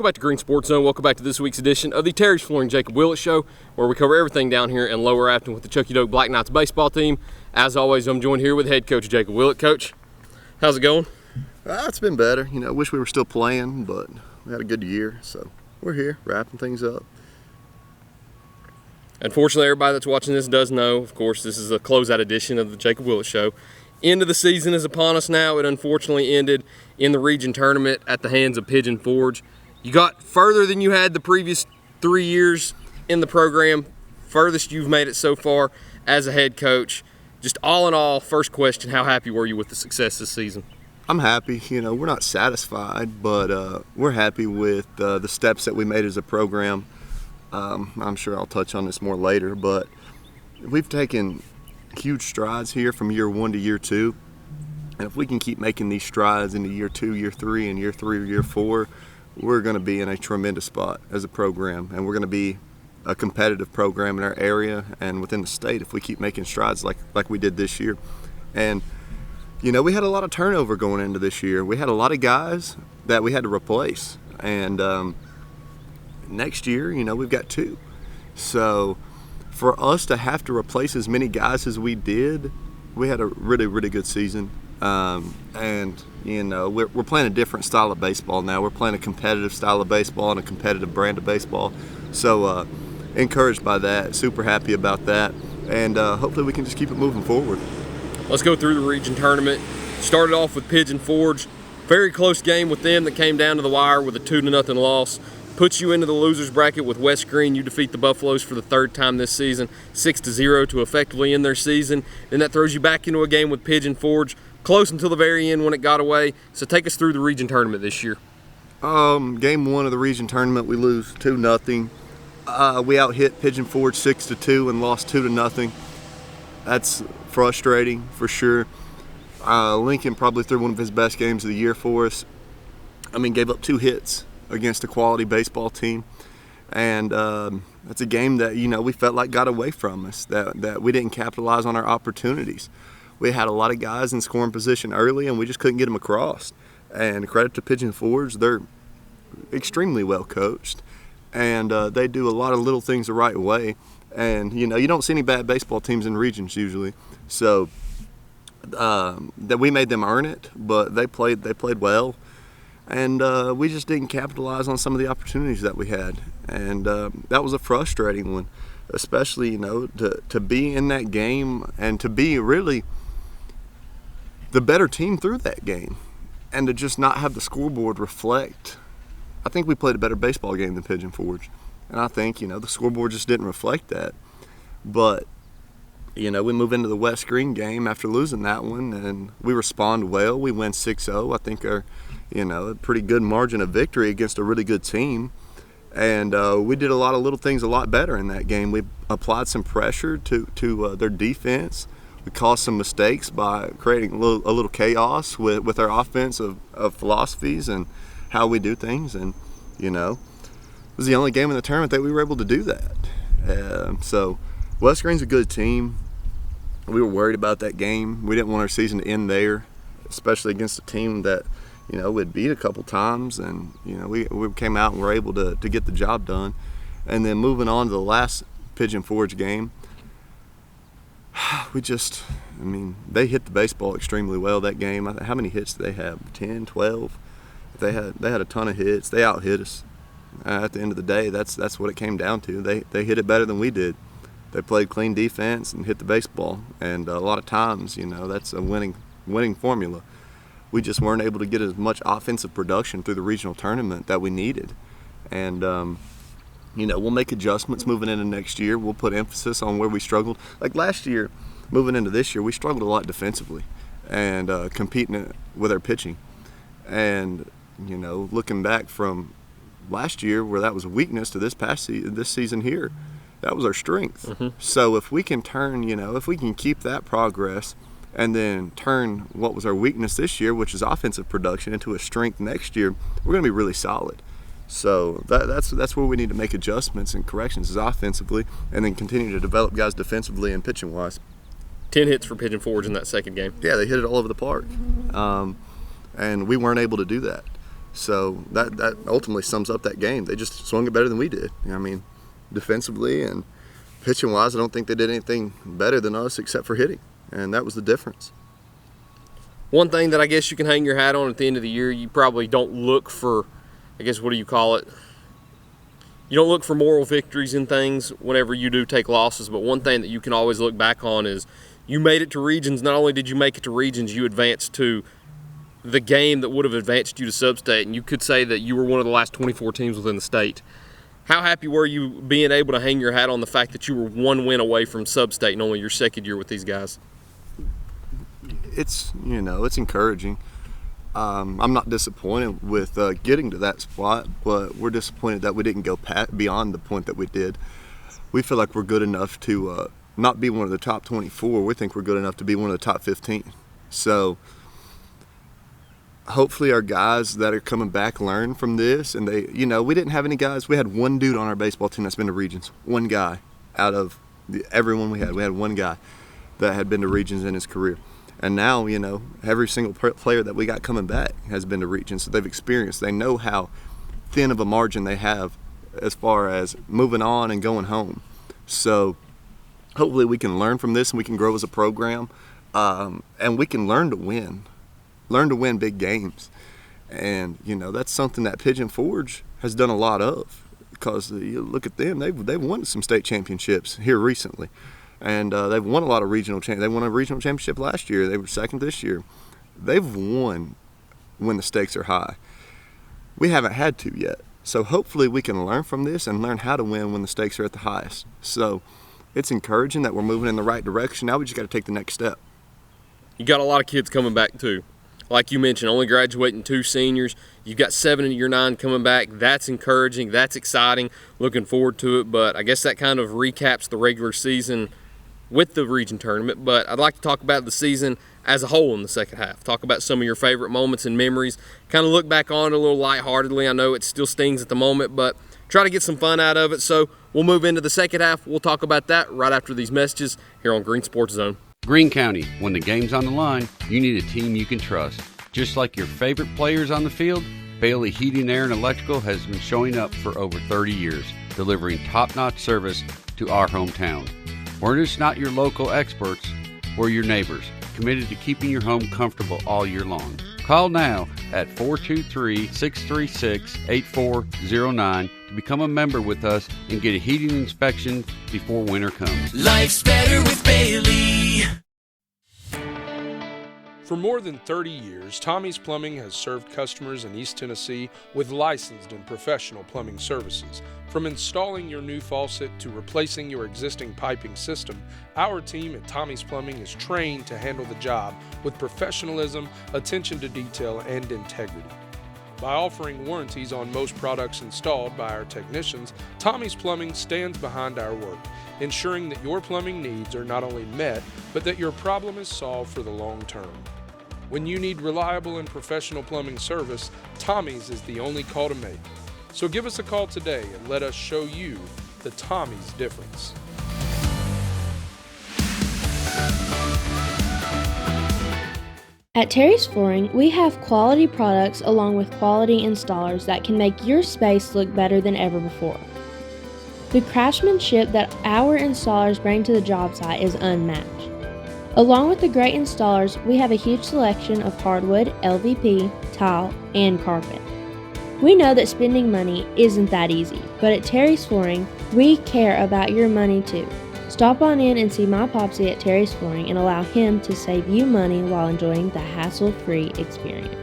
Welcome back to Green Sports Zone. Welcome back to this week's edition of the Terry's Flooring Jacob Willett Show, where we cover everything down here in Lower Afton with the Chucky Doak Black Knights baseball team. As always, I'm joined here with head coach Jacob Willett. Coach, how's it going? It's been better. I wish we were still playing, but we had a good year, so we're here wrapping things up. Unfortunately, everybody that's watching this does know, of course, this is a closeout edition of the Jacob Willett Show. End of the season is upon us now. It unfortunately ended in the region tournament at the hands of Pigeon Forge. You got further than you had the previous 3 years in the program, furthest you've made it so far as a head coach. Just all in all, first question, how happy were you with the success this season? I'm happy. We're not satisfied, but we're happy with the steps that we made as a program. I'm sure I'll touch on this more later, but we've taken huge strides here from year one to year two. And if we can keep making these strides into year 2, year 3, and year 3 or year 4, we're going to be in a tremendous spot as a program. And we're going to be a competitive program in our area and within the state if we keep making strides like we did this year. And, we had a lot of turnover going into this year. We had a lot of guys that we had to replace. And next year, we've got 2. So for us to have to replace as many guys as we did, we had a really, really good season. We're playing a different style of baseball now. We're playing a competitive style of baseball and a competitive brand of baseball. So encouraged by that, super happy about that, and hopefully we can just keep it moving forward. Let's go through the region tournament. Started off with Pigeon Forge. Very close game with them that came down to the wire with a 2-0 loss. Puts you into the losers bracket with West Green. You defeat the Buffaloes for the 3rd time this season, 6-0 to effectively end their season. Then that throws you back into a game with Pigeon Forge, close until the very end when it got away. So take us through the region tournament this year. Game 1 of the region tournament, we lose 2-0. We out-hit Pigeon Forge 6-2 and lost 2-0. That's frustrating for sure. Lincoln probably threw one of his best games of the year for us. Gave up 2 hits against a quality baseball team, and that's a game that we felt like got away from us, that we didn't capitalize on our opportunities. We had a lot of guys in scoring position early and we just couldn't get them across, and credit to Pigeon Forge, they're extremely well coached, and they do a lot of little things the right way, and you don't see any bad baseball teams in regions usually, so that we made them earn it, but they played well. And we just didn't capitalize on some of the opportunities that we had. And that was a frustrating one, especially, to be in that game and to be really the better team through that game and to just not have the scoreboard reflect. I think we played a better baseball game than Pigeon Forge. And I think, the scoreboard just didn't reflect that. But, we move into the West Green game after losing that one, and we respond well. We win 6-0. I think a pretty good margin of victory against a really good team. And we did a lot of little things a lot better in that game. We applied some pressure to their defense. We caused some mistakes by creating a little chaos with our offense of philosophies and how we do things. And, it was the only game in the tournament that we were able to do that. So West Green's a good team. We were worried about that game. We didn't want our season to end there, especially against a team that we'd beat a couple times, and we came out and were able to get the job done. And then moving on to the last Pigeon Forge game, they hit the baseball extremely well that game. How many hits did they have? 10, 12? They had a ton of hits. They out-hit us. At the end of the day, that's what it came down to. They hit it better than we did. They played clean defense and hit the baseball, and a lot of times, that's a winning formula. We just weren't able to get as much offensive production through the regional tournament that we needed. And, we'll make adjustments moving into next year. We'll put emphasis on where we struggled. Like last year, moving into this year, we struggled a lot defensively and competing with our pitching. And, looking back from last year where that was a weakness to this season here, that was our strength. Mm-hmm. So if we can if we can keep that progress and then turn what was our weakness this year, which is offensive production, into a strength next year, we're going to be really solid. So that's where we need to make adjustments and corrections is offensively, and then continue to develop guys defensively and pitching-wise. 10 hits for Pigeon Forge in that second game. Yeah, they hit it all over the park. And we weren't able to do that. So that ultimately sums up that game. They just swung it better than we did. I mean, defensively and pitching-wise, I don't think they did anything better than us except for hitting, and that was the difference. One thing that I guess you can hang your hat on at the end of the year, you probably don't look for, I guess, what do you call it? You don't look for moral victories in things whenever you do take losses, but one thing that you can always look back on is you made it to regions. Not only did you make it to regions, you advanced to the game that would have advanced you to sub-state, and you could say that you were one of the last 24 teams within the state. How happy were you being able to hang your hat on the fact that you were one win away from sub-state in only your second year with these guys? It's encouraging. I'm not disappointed with getting to that spot, but we're disappointed that we didn't go beyond the point that we did. We feel like we're good enough to not be one of the top 24. We think we're good enough to be one of the top 15. So hopefully our guys that are coming back learn from this, and we didn't have any guys. We had one dude on our baseball team that's been to regions. One guy out of everyone we had. We had one guy that had been to regions in his career. And now, every single player that we got coming back has been to regions, so they've experienced. They know how thin of a margin they have as far as moving on and going home. So hopefully we can learn from this and we can grow as a program, and we can learn to win big games. And, that's something that Pigeon Forge has done a lot of, because you look at them, they've won some state championships here recently. And they've won a lot of regional They won a regional championship last year. They were second this year. They've won when the stakes are high. We haven't had to yet. So hopefully we can learn from this and learn how to win when the stakes are at the highest. So it's encouraging that we're moving in the right direction. Now we just got to take the next step. You got a lot of kids coming back too. Like you mentioned, only graduating 2 seniors. You've got 7 of your 9 coming back. That's encouraging. That's exciting. Looking forward to it. But I guess that kind of recaps the regular season with the region tournament. But I'd like to talk about the season as a whole in the second half. Talk about some of your favorite moments and memories. Kind of look back on it a little lightheartedly. I know it still stings at the moment, but try to get some fun out of it. So we'll move into the second half. We'll talk about that right after these messages here on Green Sports Zone. Greene County, when the game's on the line, you need a team you can trust. Just like your favorite players on the field, Bailey Heating, Air, and Electrical has been showing up for over 30 years, delivering top-notch service to our hometown. We're just not your local experts, we're your neighbors, committed to keeping your home comfortable all year long. Call now at 423-636-8409 to become a member with us and get a heating inspection before winter comes. Life's better with Bailey. For more than 30 years, Tommy's Plumbing has served customers in East Tennessee with licensed and professional plumbing services. From installing your new faucet to replacing your existing piping system, our team at Tommy's Plumbing is trained to handle the job with professionalism, attention to detail, and integrity. By offering warranties on most products installed by our technicians, Tommy's Plumbing stands behind our work, ensuring that your plumbing needs are not only met, but that your problem is solved for the long term. When you need reliable and professional plumbing service, Tommy's is the only call to make. So give us a call today and let us show you the Tommy's difference. At Terry's Flooring, we have quality products along with quality installers that can make your space look better than ever before. The craftsmanship that our installers bring to the job site is unmatched. Along with the great installers, we have a huge selection of hardwood, LVP, tile, and carpet. We know that spending money isn't that easy, but at Terry's Flooring, we care about your money too. Stop on in and see my Popsy at Terry's Flooring and allow him to save you money while enjoying the hassle-free experience.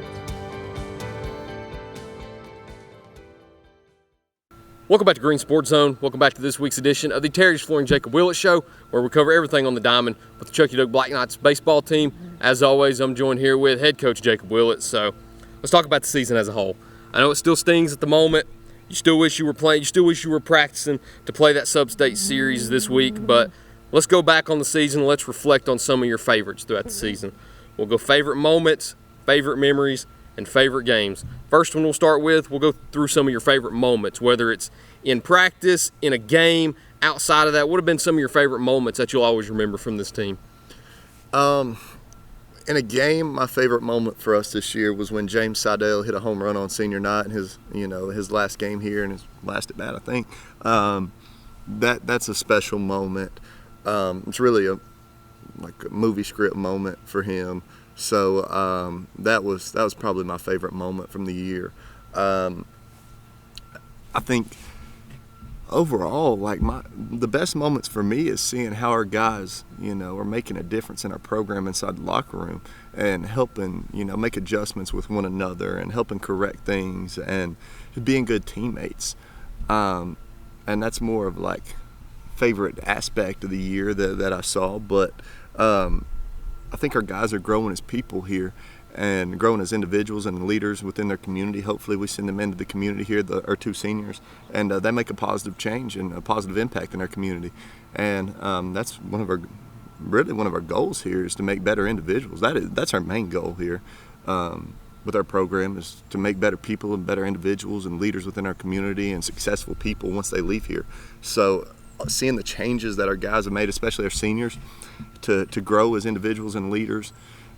Welcome back to Green Sports Zone. Welcome back to this week's edition of the Terry's Flooring Jacob Willett Show, where we cover everything on the diamond with the Chucky Doak Black Knights baseball team. As always, I'm joined here with head coach Jacob Willett. So let's talk about the season as a whole. I know it still stings at the moment. You still wish you were playing. You still wish you were practicing to play that sub-state series this week. But let's go back on the season. Let's reflect on some of your favorites throughout the season. We'll go favorite moments, favorite memories, and favorite games. First one we'll start with, we'll go through some of your favorite moments, whether it's in practice, in a game, outside of that. What have been some of your favorite moments that you'll always remember from this team? In a game, my favorite moment for us this year was when James Seidel hit a home run on senior night in his last game here, and his last at bat, I think. That's a special moment. It's really a movie script moment for him. So that was probably my favorite moment from the year. I think overall, the best moments for me is seeing how our guys, are making a difference in our program inside the locker room and helping, make adjustments with one another and helping correct things and being good teammates. And that's more of favorite aspect of the year that I saw. But I think our guys are growing as people here and growing as individuals and leaders within their community. Hopefully we send them into the community here, our 2 seniors, and they make a positive change and a positive impact in our community. And that's one of our goals here, is to make better individuals. That's our main goal here with our program, is to make better people and better individuals and leaders within our community and successful people once they leave here. So seeing the changes that our guys have made, especially our seniors, to grow as individuals and leaders,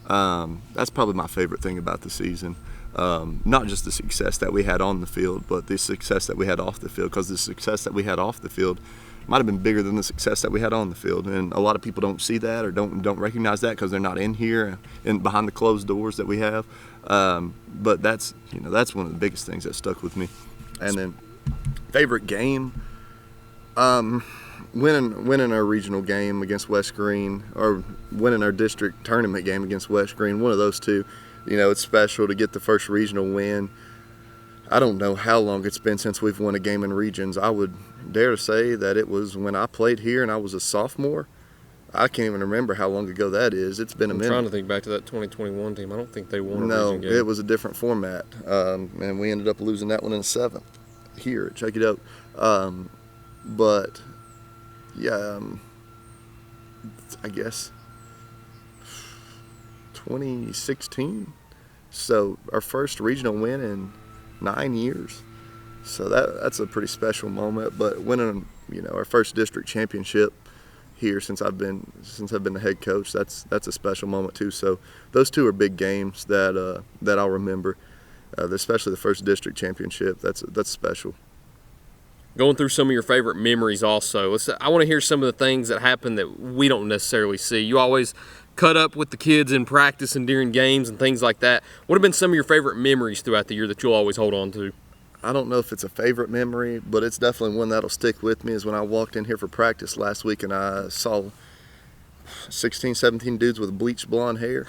that's probably my favorite thing about the season. Not just the success that we had on the field, but the success that we had off the field, because the success that we had off the field might have been bigger than the success that we had on the field. And a lot of people don't see that or don't recognize that because they're not in here and behind the closed doors that we have. But that's one of the biggest things that stuck with me. And then favorite game, winning our regional game against West Green, or winning our district tournament game against West Green, one of those two. It's special to get the first regional win. I don't know how long it's been since we've won a game in regions. I would dare to say that it was when I played here and I was a sophomore. I can't even remember how long ago that is. It's been a minute. I'm trying to think back to that 2021 team. I don't think they won a region game. No, it was a different format, and we ended up losing that one in the 7th here. Check it out. But yeah, I guess 2016. So our first regional win in 9 years. So that's a pretty special moment. But winning, our first district championship here since I've been the head coach, that's a special moment too. So those two are big games that I'll remember. Especially the first district championship. That's special. Going through some of your favorite memories also. I want to hear some of the things that happen that we don't necessarily see. You always cut up with the kids in practice and during games and things like that. What have been some of your favorite memories throughout the year that you'll always hold on to? I don't know if it's a favorite memory, but it's definitely one that'll stick with me, is when I walked in here for practice last week and I saw 16, 17 dudes with bleached blonde hair.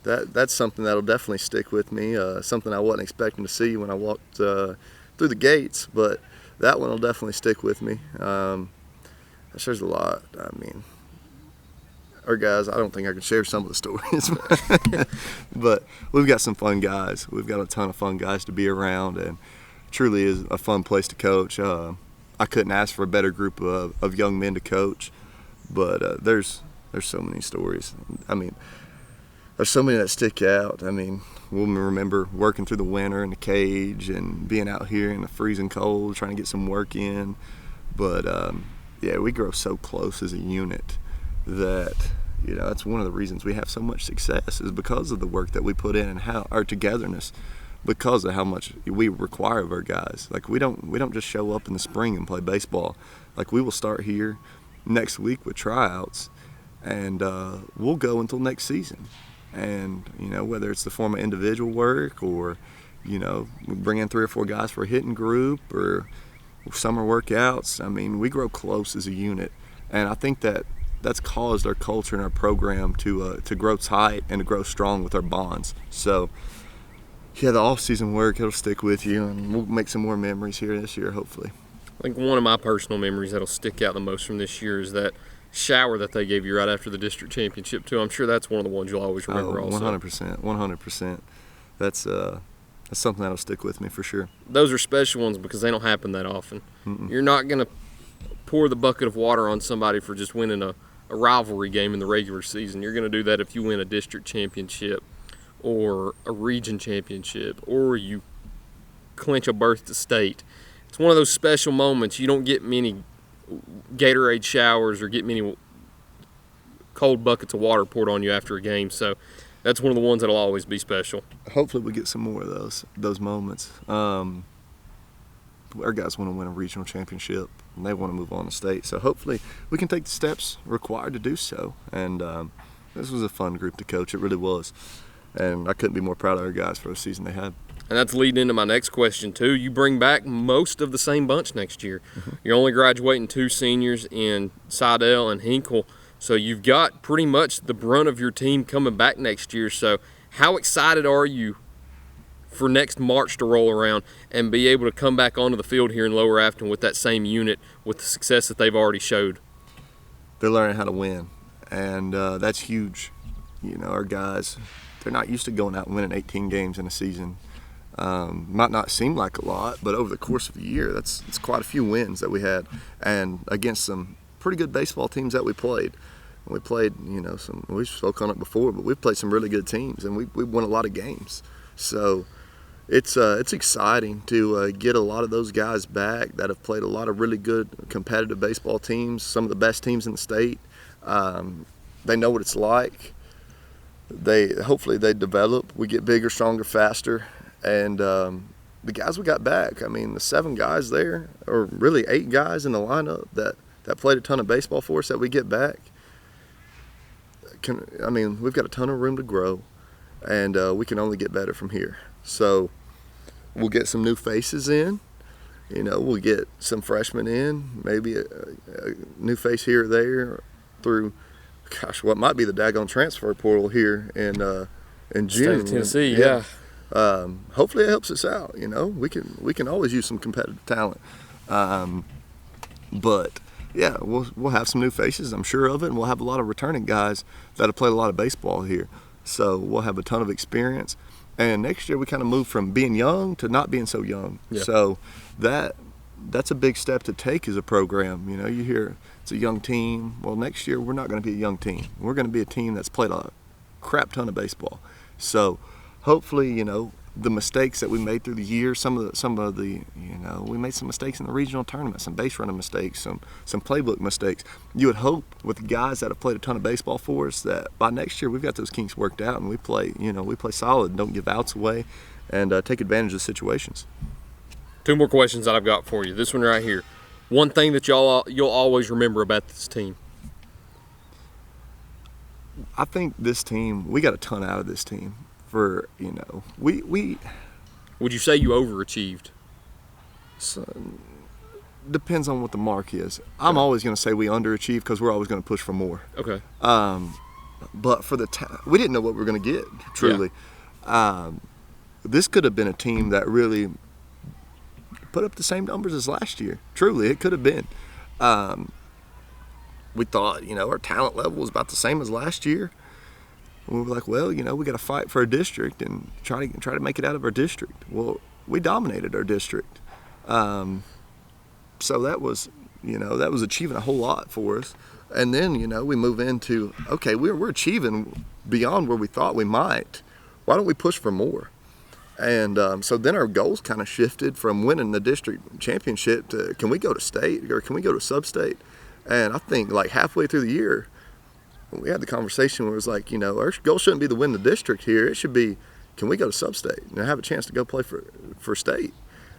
That's something that'll definitely stick with me, something I wasn't expecting to see when I walked through the gates, but that one will definitely stick with me. There's a lot. I mean, our guys, I don't think I can share some of the stories, but we've got some fun guys. We've got a ton of fun guys to be around, and truly is a fun place to coach. I couldn't ask for a better group of young men to coach, but there's so many stories. I mean, there's so many that stick out. I mean, we'll remember working through the winter in the cage and being out here in the freezing cold trying to get some work in. But yeah, we grow so close as a unit that, that's one of the reasons we have so much success, is because of the work that we put in and how our togetherness, because of how much we require of our guys. We don't just show up in the spring and play baseball. We will start here next week with tryouts, and we'll go until next season. And whether it's the form of individual work, or we bring in 3 or 4 guys for a hitting group, or summer workouts, I mean, we grow close as a unit, and I think that's caused our culture and our program to grow tight and to grow strong with our bonds. So yeah, the off-season work, it'll stick with you, and we'll make some more memories here this year, hopefully. I think one of my personal memories that'll stick out the most from this year is that shower that they gave you right after the district championship too. I'm sure that's one of the ones you'll always remember. 100%. That's something that'll stick with me for sure. Those are special ones because they don't happen that often. Mm-mm. You're not going to pour the bucket of water on somebody for just winning a rivalry game in the regular season. You're going to do that if you win a district championship or a region championship, or you clinch a berth to state. It's one of those special moments. You don't get many Gatorade showers or get many cold buckets of water poured on you after a game. So that's one of the ones that'll always be special. Hopefully we get some more of those moments. Our guys want to win a regional championship, and they want to move on to state. So hopefully we can take the steps required to do so. And this was a fun group to coach. It really was. And I couldn't be more proud of our guys for the season they had. And that's leading into my next question, too. You bring back most of the same bunch next year. You're only graduating 2 seniors in Seidel and Hinkle. So you've got pretty much the brunt of your team coming back next year. So how excited are you for next March to roll around and be able to come back onto the field here in Lower Afton with that same unit with the success that they've already showed? They're learning how to win, and that's huge. You know, our guys, they're not used to going out and winning 18 games in a season. Might not seem like a lot, but over the course of a year, it's quite a few wins that we had, and against some pretty good baseball teams that we played. We played, you know, we've spoken on it before, but we've played some really good teams, and we won a lot of games. So it's exciting to get a lot of those guys back that have played a lot of really good competitive baseball teams, some of the best teams in the state. They know what it's like. Hopefully they develop. We get bigger, stronger, faster. And the guys we got back, I mean, the 7 guys there, or really 8 guys in the lineup that played a ton of baseball for us that we get back. We've got a ton of room to grow, and we can only get better from here. So we'll get some new faces in. You know, we'll get some freshmen in, maybe a new face here or there through, what might be the daggone transfer portal here in June. State of Tennessee, yeah. Hopefully it helps us out. You know, we can always use some competitive talent. But yeah, we'll have some new faces, I'm sure of it, and we'll have a lot of returning guys that have played a lot of baseball here. So we'll have a ton of experience. And next year we kind of move from being young to not being so young. Yeah. So that's a big step to take as a program. You know, you hear it's a young team. Well, next year we're not going to be a young team. We're going to be a team that's played a crap ton of baseball. So hopefully, you know, the mistakes that we made through the year, some of the you know, we made some mistakes in the regional tournament, some base running mistakes, some playbook mistakes. You would hope with the guys that have played a ton of baseball for us that by next year we've got those kinks worked out and we play solid, don't give outs away, and take advantage of situations. 2 more questions that I've got for you. This one right here. One thing that you'll always remember about this team. I think this team, we got a ton out of this team. For, you know, we would you say you overachieved? So, depends on what the mark is. I'm always going to say we underachieved because we're always going to push for more. Okay. But for we didn't know what we were going to get, truly. Yeah. This could have been a team that really put up the same numbers as last year. Truly, it could have been. We thought, you know, our talent level was about the same as last year. We were like, well, you know, we got to fight for our district and try to make it out of our district. Well, we dominated our district, so that was achieving a whole lot for us. And then, you know, we move into, okay, we're achieving beyond where we thought we might. Why don't we push for more? And so then our goals kind of shifted from winning the district championship to, can we go to state or can we go to sub-state? And I think like halfway through the year, we had the conversation where it was like, you know, our goal shouldn't be to win the district here. It should be, can we go to sub-state and have a chance to go play for state?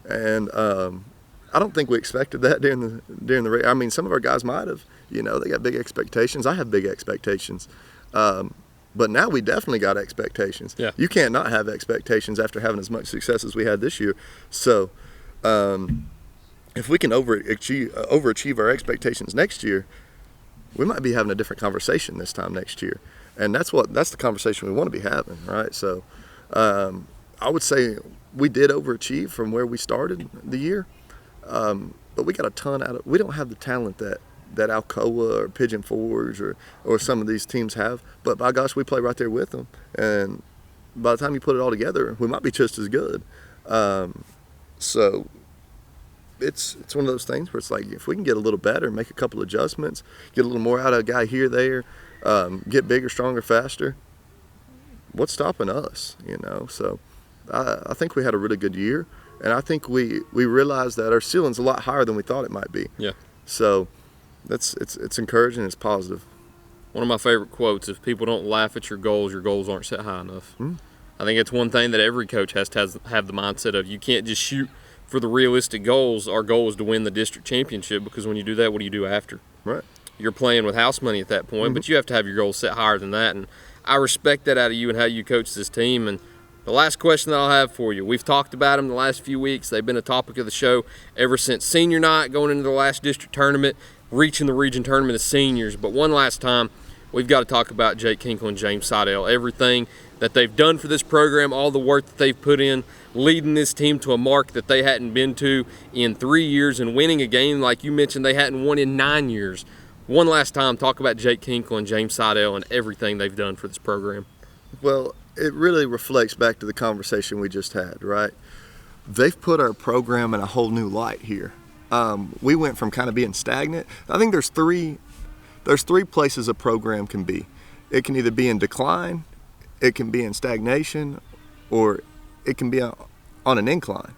And I don't think we expected that during the race. I mean, some of our guys might have. You know, they got big expectations. I have big expectations. But now we definitely got expectations. Yeah. You can't not have expectations after having as much success as we had this year. So if we can overachieve our expectations next year, we might be having a different conversation this time next year. And that's the conversation we want to be having, right? So I would say we did overachieve from where we started the year, but we got a ton out of. We don't have the talent that Alcoa or Pigeon Forge or some of these teams have, but by gosh, we play right there with them. And by the time you put it all together, we might be just as good. So it's one of those things where it's like, if we can get a little better, make a couple adjustments, get a little more out of a guy here, there, get bigger, stronger, faster, what's stopping us, you know? So I think we had a really good year, and I think we realized that our ceiling's a lot higher than we thought it might be. Yeah. So it's encouraging, it's positive. one of my favorite quotes: "If people don't laugh at your goals aren't set high enough." I think it's one thing that every coach has to have the mindset of. You can't just shoot for the realistic goals. Our goal is to win the district championship, because when you do that, what do you do after? Right. You're playing with house money at that point, but you have to have your goals set higher than that. And I respect that out of you and how you coach this team. And the last question that I'll have for you, we've talked about them the last few weeks. They've been a topic of the show ever since senior night, going into the last district tournament, reaching the region tournament as seniors. But one last time, we've got to talk about Jake Kinkle and James Seidel. Everything that they've done for this program, all the work that they've put in, leading this team to a mark that they hadn't been to in 3 years, and winning a game like you mentioned they hadn't won in 9 years. One last time, talk about Jake Kinkle and James Seidel and everything they've done for this program. Well, it really reflects back to the conversation we just had, right? They've put our program in a whole new light here. We went from kind of being stagnant. I think there's three places a program can be. It can either be in decline, it can be in stagnation, or it can be on an incline.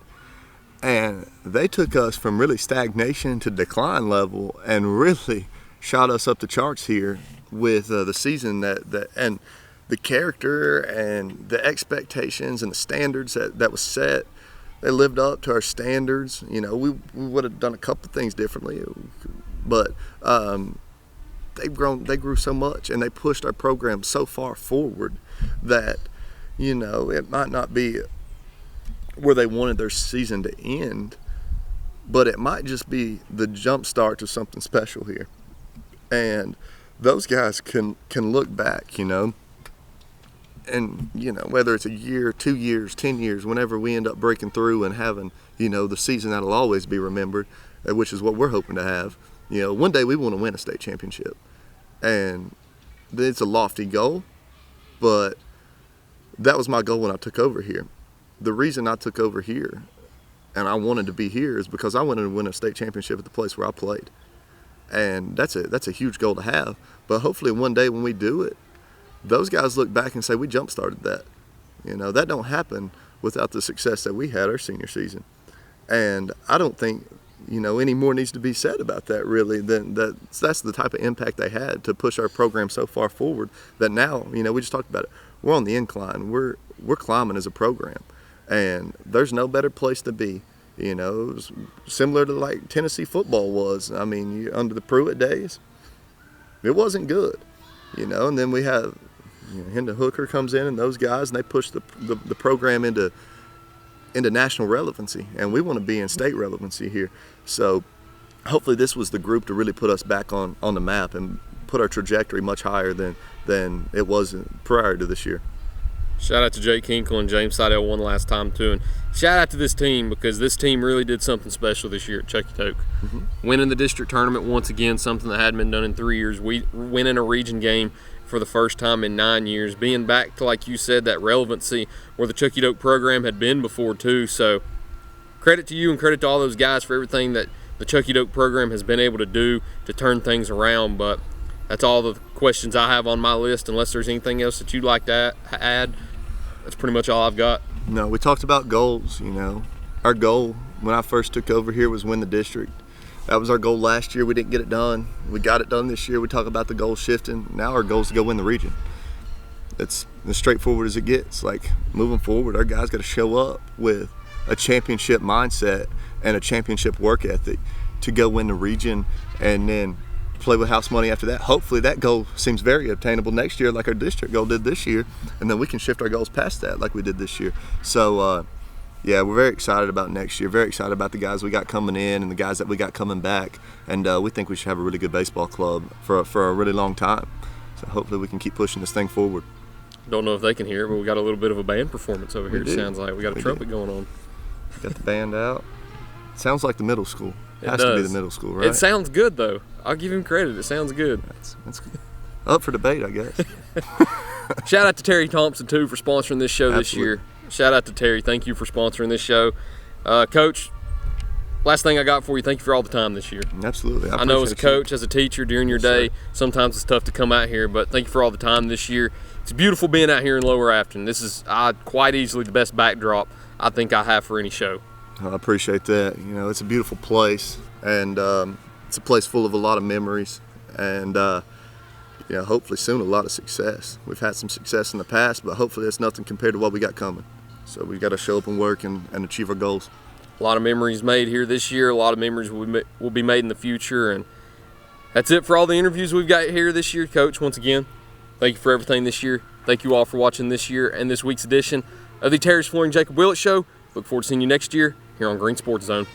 And they took us from really stagnation to decline level and really shot us up the charts here with the season and the character and the expectations and the standards that was set. They lived up to our standards. You know, we would have done a couple things differently, but they grew so much, and they pushed our program so far forward that, you know, it might not be where they wanted their season to end, but it might just be the jump start to something special here. And those guys can look back, you know, and, you know, whether it's a year, 2 years, 10 years, whenever we end up breaking through and having, you know, the season that'll always be remembered, which is what we're hoping to have. You know, one day we want to win a state championship, and it's a lofty goal, but that was my goal when I took over here. The reason I took over here and I wanted to be here is because I wanted to win a state championship at the place where I played. And that's a huge goal to have. But hopefully one day when we do it, those guys look back and say, we jump-started that. You know, that don't happen without the success that we had our senior season. And I don't think, you know, any more needs to be said about that, really. That's the type of impact they had to push our program so far forward that now, you know, we just talked about it. We're on the incline. We're climbing as a program. And there's no better place to be. You know, it was similar to like Tennessee football was. I mean, under the Pruitt days, it wasn't good. You know, and then we have, you know, Hendon Hooker comes in and those guys, and they push the program into national relevancy, and we want to be in state relevancy here. So hopefully this was the group to really put us back on the map and put our trajectory much higher than it was prior to this year. Shout out to Jake Kinkle and James Seidel one last time too, and shout out to this team, because this team really did something special this year at Chucky Toke. Winning the district tournament once again, something that hadn't been done in 3 years. We winning a region game for the first time in 9 years, being back to, like you said, that relevancy where the Chucky Toke program had been before too. So credit to you and credit to all those guys for everything that the Chucky Toke program has been able to do to turn things around. But that's all the questions I have on my list. Unless there's anything else that you'd like to add, that's pretty much all I've got. No, we talked about goals, you know. Our goal when I first took over here was win the district. That was our goal last year. We didn't get it done. We got it done this year. We talk about the goal shifting. Now our goal is to go win the region. It's as straightforward as it gets. Like, moving forward, our guys got to show up with a championship mindset and a championship work ethic to go win the region, and then play with house money after that. Hopefully that goal seems very obtainable next year, like our district goal did this year, and then we can shift our goals past that like we did this year. So yeah, we're very excited about next year, very excited about the guys we got coming in and the guys that we got coming back, and we think we should have a really good baseball club for a really long time. So hopefully we can keep pushing this thing forward. Don't know if they can hear it, but we got a little bit of a band performance over here. It sounds like we got a trumpet going on. Got the band out. Sounds like the middle school. It has to be the middle school, right? It sounds good, though. I'll give him credit. It sounds good. That's up for debate, I guess. Shout out to Terry Thompson, too, for sponsoring this show this year. Shout out to Terry. Thank you for sponsoring this show. Coach, last thing I got for you, thank you for all the time this year. Absolutely. I know as a coach, as a teacher, during your day, sometimes it's tough to come out here, but thank you for all the time this year. It's beautiful being out here in Lower Afton. This is quite easily the best backdrop I think I have for any show. I appreciate that. You know, it's a beautiful place, and it's a place full of a lot of memories. And yeah, hopefully soon, a lot of success. We've had some success in the past, but hopefully it's nothing compared to what we got coming. So we've got to show up and work and achieve our goals. A lot of memories made here this year. A lot of memories will be made in the future. And that's it for all the interviews we've got here this year, Coach. Once again, thank you for everything this year. Thank you all for watching this year and this week's edition of the Terrace Flooring Jacob Willett Show. Look forward to seeing you next year here on Green Sports Zone.